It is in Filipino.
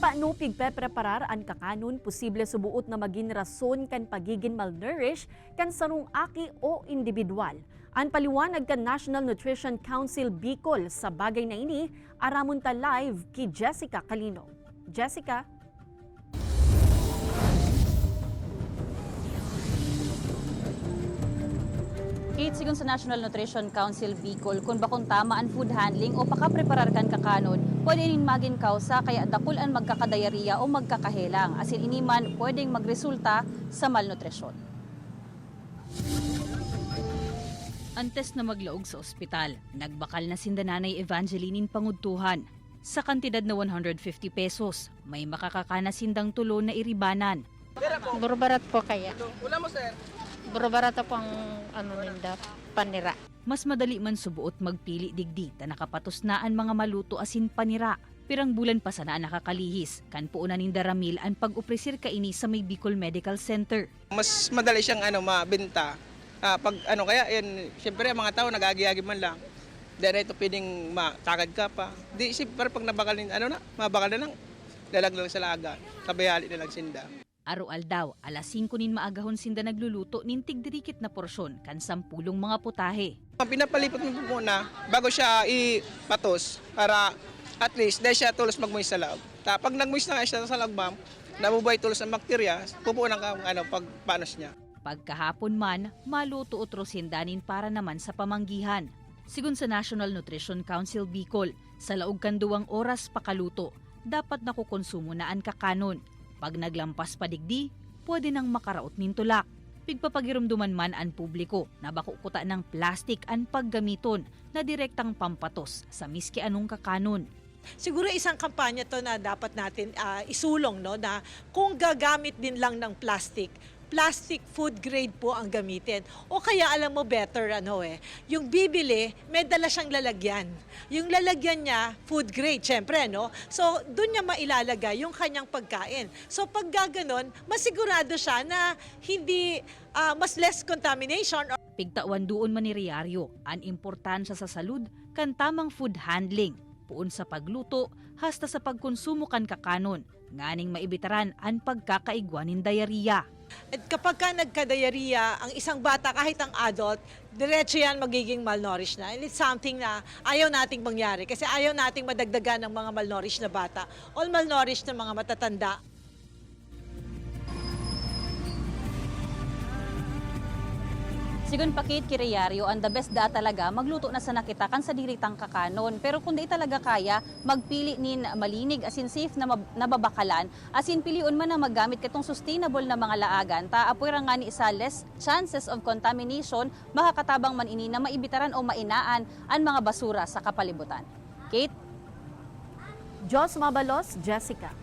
Paano pigpe-preparar ang kakanon posible subuot na maging rason kan pagiging malnourished kan sarong aki o individual. Ang paliwanag kan National Nutrition Council Bicol sa bagay na ini, aramon ta live kay Jessica Calino. Jessica? Kate, sigon sa National Nutrition Council Bicol, kung bakong tama ang food handling o pakapreparar kan kakanon, pwede rin maging kausa kaya dakul ang magkakadayariya o magkakahelang. Asin iniman, pwedeng magresulta sa malnutrisyon. Antes na maglaog sa ospital, nagbakal na sinda Nanay Evangeline Pangudtuhan. Sa kantidad na 150 pesos, may makakakana sindang tulo na iribanan. Burbarat po kaya. Wala mo, sir. Burbarat po ang ninda, panira. Mas madali man subuot magpili digdi na nakapatusnaan mga maluto asin panira. Pirang bulan pa sana nakakalihis, kan puunan ni Daramil ang pag-upresir kaini sa may Bicol Medical Center. Mas madali siyang mabenta. Pag kaya, siyempre mga tao nag-agi-agi man lang. Dahil ito pwedeng matakad ka pa. Di, siyempre pag nabakal, mabakal na lang, dalag lang sa laga, kabayali na lang sinda. Arual daw, alas 5 nin maagahon sinda nagluluto nin tigdirikit na porsyon kan 10 mga putahe. Pinapalipot mo muna bago siya ipatos para at least dahil siya tulos magmuis sa loob. Pag nagmuis na siya sa loob, ma'am, nabubuhay tulos ang bakterya, pupunan ka pagpanos niya. Pagkahapon man, maluto utro sindanin para naman sa pamanggihan. Sigun sa National Nutrition Council Bicol, sa laog kan 2 oras pakaluto, dapat nakukonsumo na ang kakanon. Pag naglampas pa digdi, pwede nang makaraot nin tulak. Pigpapagirumduman man ang publiko na bakukuta ng plastik ang paggamiton na direktang pampatos sa miski anong kakanon. Siguro isang kampanya to na dapat natin isulong, no, na kung gagamit din lang ng plastic food grade po ang gamitin. O kaya alam mo better yung bibili, may dala siyang lalagyan. Yung lalagyan niya, food grade, syempre, no? So, doon niya mailalagay yung kanyang pagkain. So, pag gaganon, masigurado siya na hindi, mas less contamination. Pigtawan doon man ni Riario, ang importansya sa salud kan tamang food handling. Puon sa pagluto, hasta sa pagkonsumo kan kakanon, nganing maibitaran ang pagkakaigwanin diarrhea. At kapag ka nagka-diarrhea, ang isang bata kahit ang adult, diretso yan magiging malnourished na. And it's something na ayaw nating mangyari kasi ayaw nating madagdagan ng mga malnourished na bata o malnourished na mga matatanda. Sigun pakit kireyaryo, ang the best da talaga magluto na sa nakita kan sa diritang kakanon. Pero kung di talaga kaya, magpili nin malinig asin safe na nababakalan, asin piliun man na maggamit katong sustainable na mga laagan, ta apoy ra nga ni isa less chances of contamination, makakatabang man ini na maibitaran o mainaan ang mga basura sa kapalibutan. Kate? Jos Mabalos, Jessica.